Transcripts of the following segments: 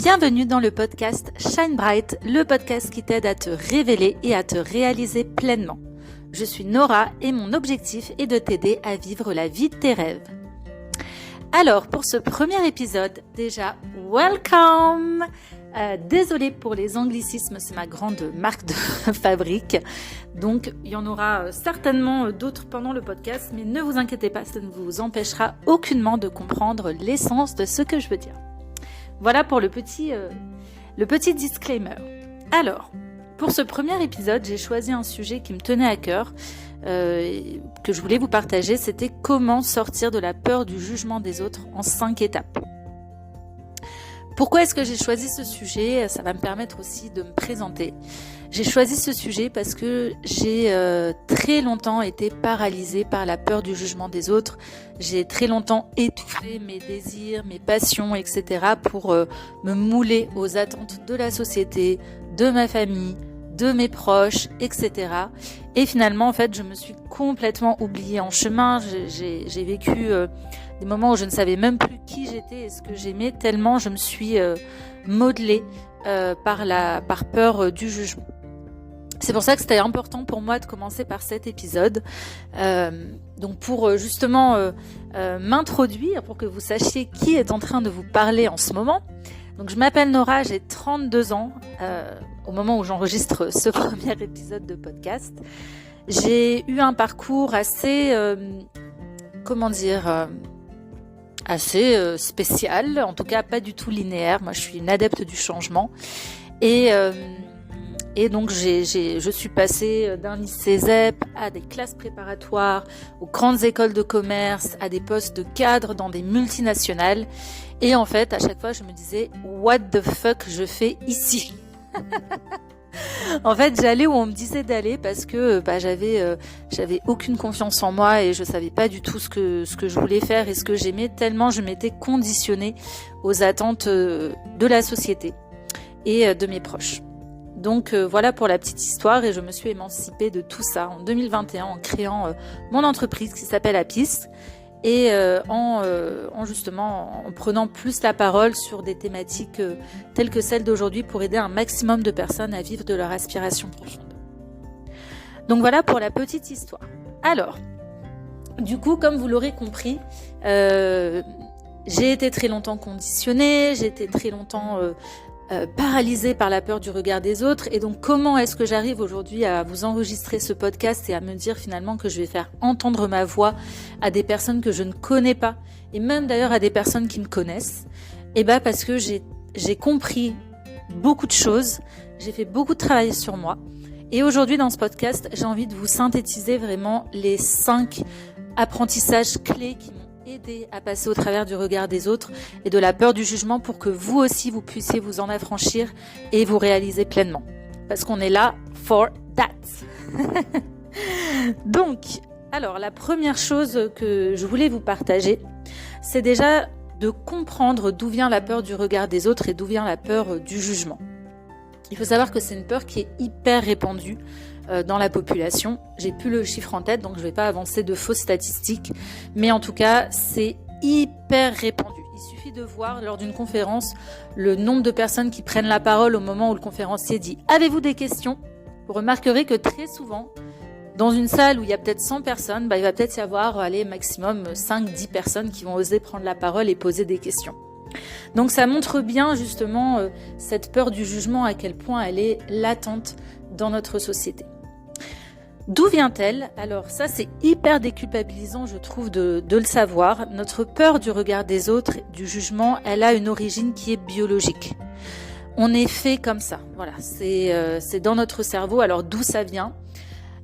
Bienvenue dans le podcast Shine Bright, le podcast qui t'aide à te révéler et à te réaliser pleinement. Je suis Nora et mon objectif est de t'aider à vivre la vie de tes rêves. Alors, pour ce premier épisode, déjà, welcome! Désolée pour les anglicismes, c'est ma grande marque de fabrique. Donc, il y en aura certainement d'autres pendant le podcast, mais ne vous inquiétez pas, ça ne vous empêchera aucunement de comprendre l'essence de ce que je veux dire. Voilà pour le petit disclaimer. Alors, pour ce premier épisode, j'ai choisi un sujet qui me tenait à cœur, que je voulais vous partager, c'était comment sortir de la peur du jugement des autres en 5 étapes. Pourquoi est-ce que j'ai choisi ce sujet ? Ça va me permettre aussi de me présenter. J'ai choisi ce sujet parce que j'ai très longtemps été paralysée par la peur du jugement des autres. J'ai très longtemps étouffé mes désirs, mes passions, etc. pour me mouler aux attentes de la société, de ma famille, de mes proches, etc. Et finalement, en fait, je me suis complètement oubliée en chemin. J'ai vécu des moments où je ne savais même plus qui j'étais et ce que j'aimais, tellement je me suis modelée par peur du jugement. C'est pour ça que c'était important pour moi de commencer par cet épisode. Donc pour justement m'introduire, pour que vous sachiez qui est en train de vous parler en ce moment. Donc je m'appelle Nora, j'ai 32 ans au moment où j'enregistre ce premier épisode de podcast. J'ai eu un parcours assez, assez spécial, en tout cas pas du tout linéaire. Moi je suis une adepte du changement et donc je suis passée d'un lycée ZEP à des classes préparatoires, aux grandes écoles de commerce, à des postes de cadre dans des multinationales. Et en fait, à chaque fois, je me disais « What the fuck je fais ici ?» En fait, j'allais où on me disait d'aller parce que j'avais aucune confiance en moi et je savais pas du tout ce que je voulais faire et ce que j'aimais, tellement je m'étais conditionnée aux attentes de la société et de mes proches. Donc voilà pour la petite histoire et je me suis émancipée de tout ça en 2021 en créant mon entreprise qui s'appelle Apis et en prenant plus la parole sur des thématiques telles que celles d'aujourd'hui pour aider un maximum de personnes à vivre de leur aspiration profonde. Donc voilà pour la petite histoire. Alors, du coup, comme vous l'aurez compris, j'ai été très longtemps conditionnée, j'ai été très longtemps paralysée par la peur du regard des autres. Et donc comment est-ce que j'arrive aujourd'hui à vous enregistrer ce podcast et à me dire finalement que je vais faire entendre ma voix à des personnes que je ne connais pas et même d'ailleurs à des personnes qui me connaissent? Et parce que j'ai compris beaucoup de choses, j'ai fait beaucoup de travail sur moi et aujourd'hui dans ce podcast j'ai envie de vous synthétiser vraiment les 5 apprentissages clés qui m'ont aider à passer au travers du regard des autres et de la peur du jugement pour que vous aussi vous puissiez vous en affranchir et vous réaliser pleinement. Parce qu'on est là for that. Donc, alors la première chose que je voulais vous partager, c'est déjà de comprendre d'où vient la peur du regard des autres et d'où vient la peur du jugement. Il faut savoir que c'est une peur qui est hyper répandue dans la population. J'ai plus le chiffre en tête, donc je ne vais pas avancer de fausses statistiques, mais en tout cas, c'est hyper répandu. Il suffit de voir lors d'une conférence le nombre de personnes qui prennent la parole au moment où le conférencier dit « Avez-vous des questions ?» Vous remarquerez que très souvent, dans une salle où il y a peut-être 100 personnes, il va peut-être y avoir maximum 5-10 personnes qui vont oser prendre la parole et poser des questions. Donc ça montre bien justement cette peur du jugement, à quel point elle est latente dans notre société. D'où vient-elle ? Alors ça c'est hyper déculpabilisant je trouve de le savoir. Notre peur du regard des autres, du jugement, elle a une origine qui est biologique. On est fait comme ça, voilà, c'est dans notre cerveau. Alors d'où ça vient ?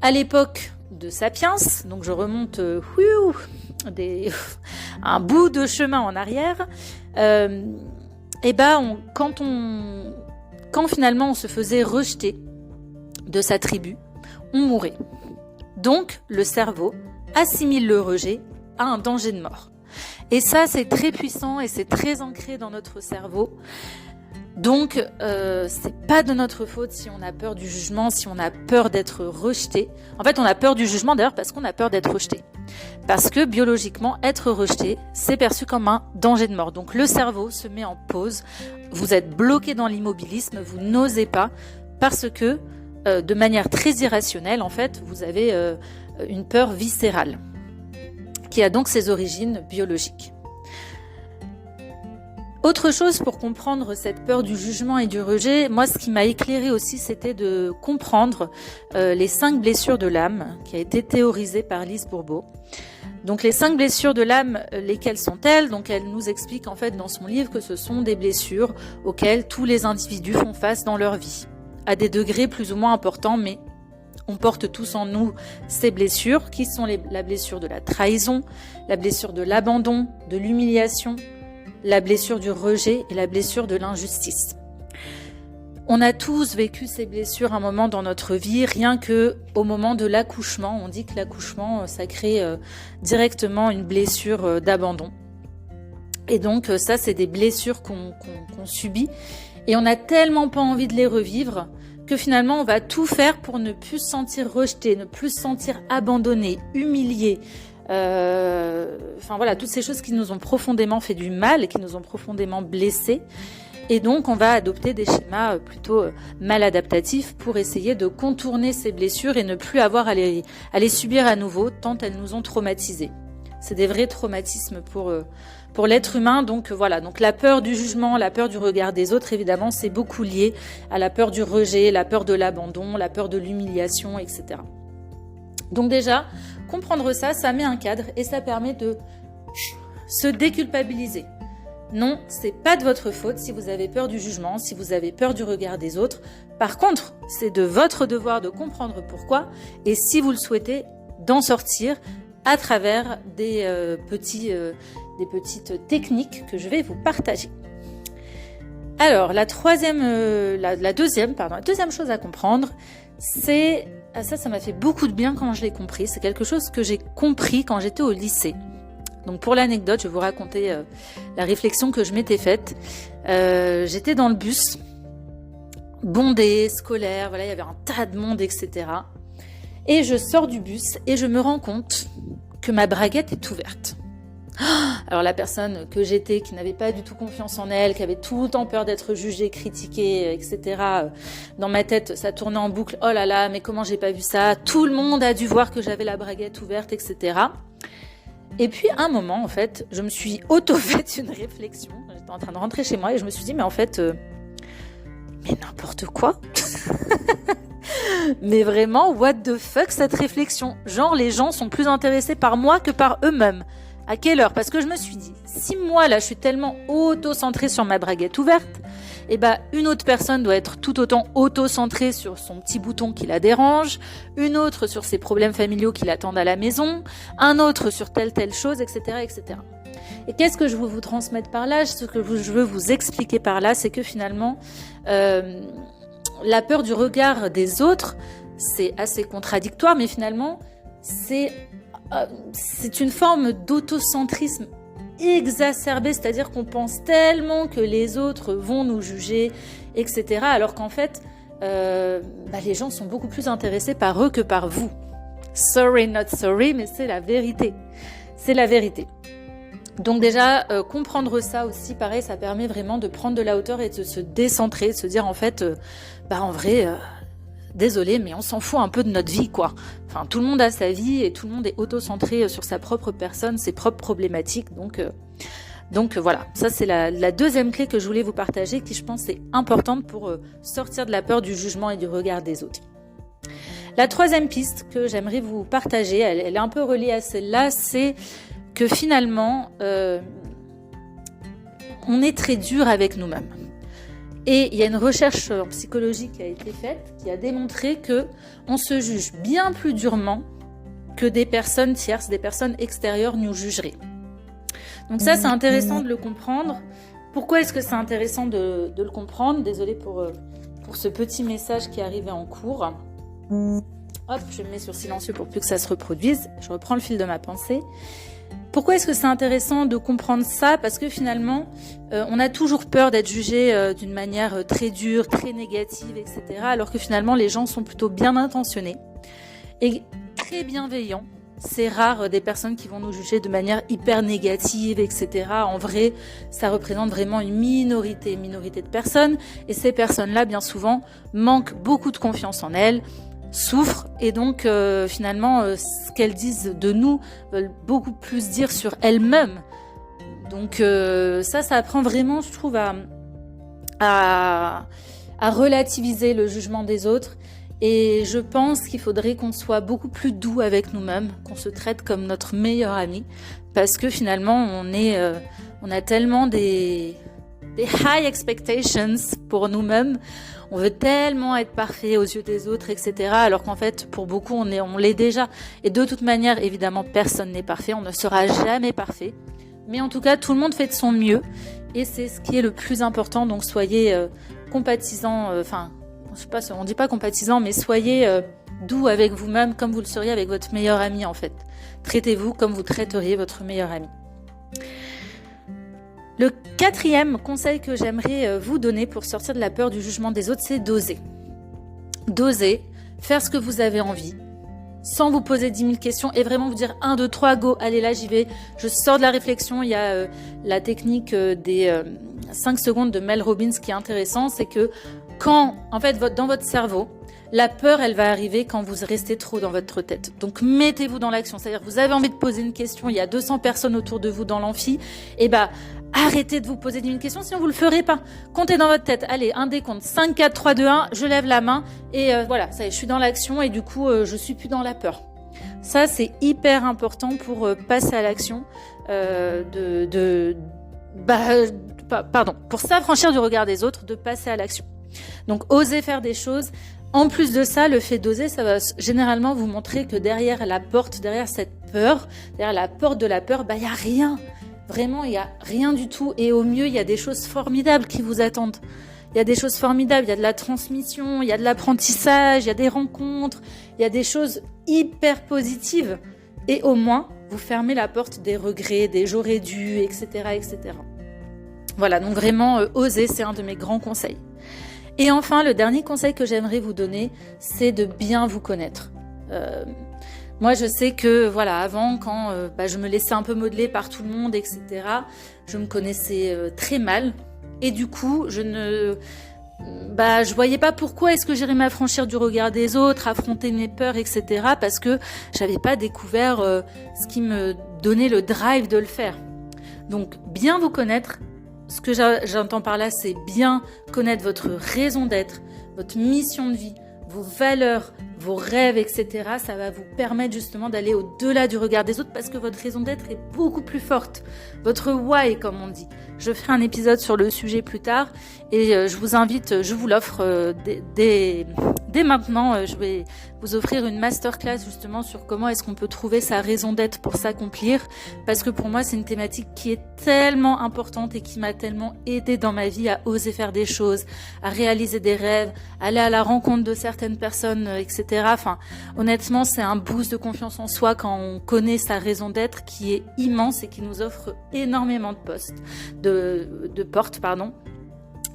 À l'époque de Sapiens, donc je remonte un bout de chemin en arrière, quand finalement on se faisait rejeter de sa tribu, on mourait. Donc le cerveau assimile le rejet à un danger de mort. Et ça c'est très puissant et c'est très ancré dans notre cerveau. Donc, c'est pas de notre faute si on a peur du jugement, si on a peur d'être rejeté. En fait, on a peur du jugement d'ailleurs parce qu'on a peur d'être rejeté. Parce que biologiquement, être rejeté, c'est perçu comme un danger de mort. Donc le cerveau se met en pause, vous êtes bloqué dans l'immobilisme, vous n'osez pas parce que de manière très irrationnelle, en fait, vous avez une peur viscérale qui a donc ses origines biologiques. Autre chose pour comprendre cette peur du jugement et du rejet, moi ce qui m'a éclairé aussi c'était de comprendre les 5 blessures de l'âme qui a été théorisée par Lise Bourbeau. Donc les 5 blessures de l'âme, lesquelles sont-elles? Donc elle nous explique en fait dans son livre que ce sont des blessures auxquelles tous les individus font face dans leur vie, à des degrés plus ou moins importants, mais on porte tous en nous ces blessures qui sont la blessure de la trahison, la blessure de l'abandon, de l'humiliation, la blessure du rejet et la blessure de l'injustice. On a tous vécu ces blessures à un moment dans notre vie, rien que au moment de l'accouchement. On dit que l'accouchement, ça crée directement une blessure d'abandon. Et donc ça, c'est des blessures qu'on subit. Et on n'a tellement pas envie de les revivre que finalement, on va tout faire pour ne plus se sentir rejeté, ne plus se sentir abandonné, humilié. Enfin voilà, toutes ces choses qui nous ont profondément fait du mal et qui nous ont profondément blessés. Et donc, on va adopter des schémas plutôt maladaptatifs pour essayer de contourner ces blessures et ne plus avoir à les subir à nouveau tant elles nous ont traumatisés. C'est des vrais traumatismes pour l'être humain. Donc voilà, donc la peur du jugement, la peur du regard des autres, évidemment, c'est beaucoup lié à la peur du rejet, la peur de l'abandon, la peur de l'humiliation, etc. Donc déjà, comprendre ça, ça met un cadre et ça permet de se déculpabiliser. Non, c'est pas de votre faute si vous avez peur du jugement, si vous avez peur du regard des autres. Par contre, c'est de votre devoir de comprendre pourquoi et si vous le souhaitez, d'en sortir à travers des petites techniques que je vais vous partager. Alors, la deuxième chose à comprendre, c'est ça m'a fait beaucoup de bien quand je l'ai compris. C'est quelque chose que j'ai compris quand j'étais au lycée. Donc pour l'anecdote, je vais vous raconter la réflexion que je m'étais faite. J'étais dans le bus, bondé, scolaire, voilà, il y avait un tas de monde, etc. Et je sors du bus et je me rends compte que ma braguette est ouverte. Alors la personne que j'étais, qui n'avait pas du tout confiance en elle, qui avait tout le temps peur d'être jugée, critiquée, etc. Dans ma tête, ça tournait en boucle. Oh là là, mais comment j'ai pas vu ça? Tout le monde a dû voir que j'avais la braguette ouverte, etc. Et puis, à un moment, en fait, je me suis auto-faite une réflexion. J'étais en train de rentrer chez moi et je me suis dit, mais en fait, mais n'importe quoi. Mais vraiment, what the fuck, cette réflexion? Genre, les gens sont plus intéressés par moi que par eux-mêmes. À quelle heure? Parce que je me suis dit, si moi, là, je suis tellement auto-centrée sur ma braguette ouverte, eh ben, une autre personne doit être tout autant auto-centrée sur son petit bouton qui la dérange, une autre sur ses problèmes familiaux qui l'attendent à la maison, un autre sur telle chose, etc., etc. Et qu'est-ce que je veux vous transmettre par là? Ce que je veux vous expliquer par là, c'est que finalement, la peur du regard des autres, c'est assez contradictoire, mais finalement, c'est une forme d'autocentrisme exacerbé, c'est-à-dire qu'on pense tellement que les autres vont nous juger, etc. Alors qu'en fait, les gens sont beaucoup plus intéressés par eux que par vous. Sorry, not sorry, mais c'est la vérité. C'est la vérité. Donc déjà, comprendre ça aussi, pareil, ça permet vraiment de prendre de la hauteur et de se décentrer, de se dire en fait, en vrai, désolé, mais on s'en fout un peu de notre vie, quoi. Enfin, tout le monde a sa vie et tout le monde est auto-centré sur sa propre personne, ses propres problématiques. Donc voilà, ça c'est la deuxième clé que je voulais vous partager, qui je pense est importante pour sortir de la peur du jugement et du regard des autres. La troisième piste que j'aimerais vous partager, elle est un peu reliée à celle-là, c'est que finalement, on est très dur avec nous-mêmes. Et il y a une recherche en psychologie qui a été faite, qui a démontré que on se juge bien plus durement que des personnes tierces, des personnes extérieures nous jugeraient. Donc ça, c'est intéressant de le comprendre. Pourquoi est-ce que c'est intéressant de le comprendre? Désolée pour ce petit message qui arrivait en cours. Hop, je me mets sur silencieux pour plus que ça se reproduise. Je reprends le fil de ma pensée. Pourquoi est-ce que c'est intéressant de comprendre ça? Parce que finalement, on a toujours peur d'être jugé d'une manière très dure, très négative, etc. Alors que finalement, les gens sont plutôt bien intentionnés et très bienveillants. C'est rare des personnes qui vont nous juger de manière hyper négative, etc. En vrai, ça représente vraiment une minorité de personnes. Et ces personnes-là, bien souvent, manquent beaucoup de confiance en elles, souffrent et donc finalement ce qu'elles disent de nous veulent beaucoup plus dire sur elles-mêmes. Donc ça apprend vraiment, je trouve, à relativiser le jugement des autres. Et je pense qu'il faudrait qu'on soit beaucoup plus doux avec nous-mêmes, qu'on se traite comme notre meilleur ami, parce que finalement on a tellement des high expectations pour nous-mêmes. On veut tellement être parfait aux yeux des autres, etc. Alors qu'en fait, pour beaucoup, on l'est déjà. Et de toute manière, évidemment, personne n'est parfait. On ne sera jamais parfait. Mais en tout cas, tout le monde fait de son mieux. Et c'est ce qui est le plus important. Donc, soyez compatisants. Je sais pas, on dit pas compatisants, mais soyez doux avec vous-même, comme vous le seriez avec votre meilleur ami, en fait. Traitez-vous comme vous traiteriez votre meilleur ami. Le 4e conseil que j'aimerais vous donner pour sortir de la peur du jugement des autres, c'est d'oser. D'oser, faire ce que vous avez envie, sans vous poser 10 000 questions et vraiment vous dire 1, 2, 3, go, allez là, j'y vais. Je sors de la réflexion. Il y a la technique des 5 secondes de Mel Robbins qui est intéressant, c'est que quand, en fait, dans votre cerveau, la peur, elle va arriver quand vous restez trop dans votre tête. Donc, mettez-vous dans l'action. C'est-à-dire, vous avez envie de poser une question, il y a 200 personnes autour de vous dans l'amphi, et arrêtez de vous poser 10 000 questions, sinon vous le ferez pas. Comptez dans votre tête. Allez, un décompte. 5, 4, 3, 2, 1, je lève la main, et voilà, ça y est, je suis dans l'action, et du coup, je suis plus dans la peur. Ça, c'est hyper important pour passer à l'action, pour s'affranchir du regard des autres, de passer à l'action. Donc, osez faire des choses. En plus de ça, le fait d'oser, ça va généralement vous montrer que derrière cette peur, derrière la porte de la peur, il y a rien. Vraiment, il y a rien du tout. Et au mieux, il y a des choses formidables qui vous attendent. Il y a des choses formidables. Il y a de la transmission, il y a de l'apprentissage, il y a des rencontres, il y a des choses hyper positives. Et au moins, vous fermez la porte des regrets, des j'aurais dû, etc., etc. Voilà, donc vraiment, oser, c'est un de mes grands conseils. Et enfin, le dernier conseil que j'aimerais vous donner, c'est de bien vous connaître. Moi, je sais que, avant, quand je me laissais un peu modeler par tout le monde, etc., je me connaissais très mal. Et du coup, je voyais pas pourquoi est-ce que j'irais m'affranchir du regard des autres, affronter mes peurs, etc., parce que j'avais pas découvert ce qui me donnait le drive de le faire. Donc, bien vous connaître. Ce que j'entends par là, c'est bien connaître votre raison d'être, votre mission de vie, vos valeurs, vos rêves, etc. Ça va vous permettre justement d'aller au-delà du regard des autres parce que votre raison d'être est beaucoup plus forte. Votre why, comme on dit. Je ferai un épisode sur le sujet plus tard et je vous l'offre dès maintenant. Je vais vous offrir une masterclass justement sur comment est-ce qu'on peut trouver sa raison d'être pour s'accomplir parce que pour moi, c'est une thématique qui est tellement importante et qui m'a tellement aidée dans ma vie à oser faire des choses, à réaliser des rêves, aller à la rencontre de certaines personnes, etc. Enfin, honnêtement, c'est un boost de confiance en soi quand on connaît sa raison d'être qui est immense et qui nous offre énormément de portes.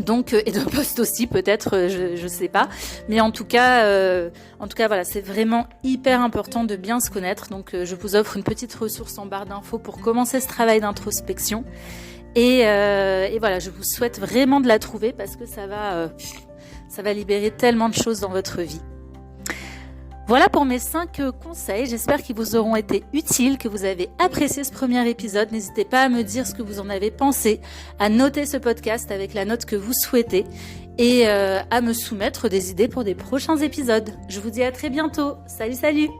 Donc, et de postes aussi, peut-être, je sais pas. Mais en tout cas, voilà, c'est vraiment hyper important de bien se connaître. Donc, je vous offre une petite ressource en barre d'infos pour commencer ce travail d'introspection. Et voilà, je vous souhaite vraiment de la trouver parce que ça va libérer tellement de choses dans votre vie. Voilà pour mes 5 conseils. J'espère qu'ils vous auront été utiles, que vous avez apprécié ce premier épisode. N'hésitez pas à me dire ce que vous en avez pensé, à noter ce podcast avec la note que vous souhaitez et à me soumettre des idées pour des prochains épisodes. Je vous dis à très bientôt. Salut, salut!